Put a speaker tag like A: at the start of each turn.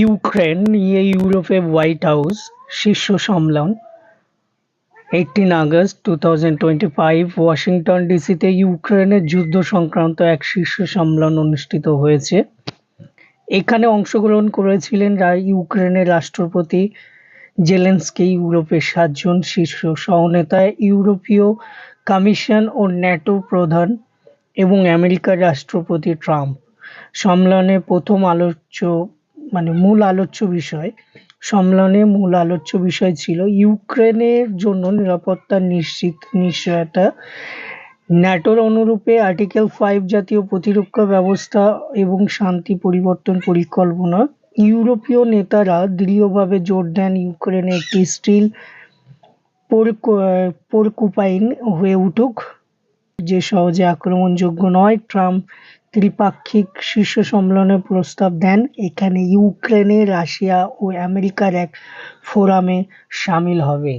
A: Ukraine নিয়ে ইউরোপে white house শীর্ষ সম্মেলন 18 আগস্ট 2025 ওয়াশিংটন ডিসিতে ইউক্রেনের যুদ্ধ সংক্রান্ত এক শীর্ষ সম্মেলন অনুষ্ঠিত হয়েছে। এখানে অংশগ্রহণ করেছিলেন ইউক্রেনের রাষ্ট্রপতি জেলেনস্কি, ইউরোপের 7 জন শীর্ষ সহনেতা, ইউরোপীয় কমিশন ও ন্যাটো প্রধান এবং আমেরিকার রাষ্ট্রপতি ট্রাম্প। সম্মেলনে মূল আলোচ্য বিষয় ছিল ইউক্রেনের জন্য নিরাপত্তার নিশ্চয়তা, ন্যাটোর অনুরূপে আর্টিকেল 5 জাতীয় প্রতিরক্ষা ব্যবস্থা এবং শান্তি পরিবর্তন পরিকল্পনা। ইউরোপীয় নেতারা দৃঢ়ভাবে জোর দেন ইউক্রেন একটি স্টিল পোরকুপাইন হয়ে উঠুক, যে সহজে আক্রমণযোগ্য নয়। ট্রাম্প ত্রিপাক্ষিক শীর্ষ সম্মেলনে প্রস্তাব দেন, এখানে ইউক্রেন রাশিয়া ও আমেরিকার এক ফোরামে শামিল হবে।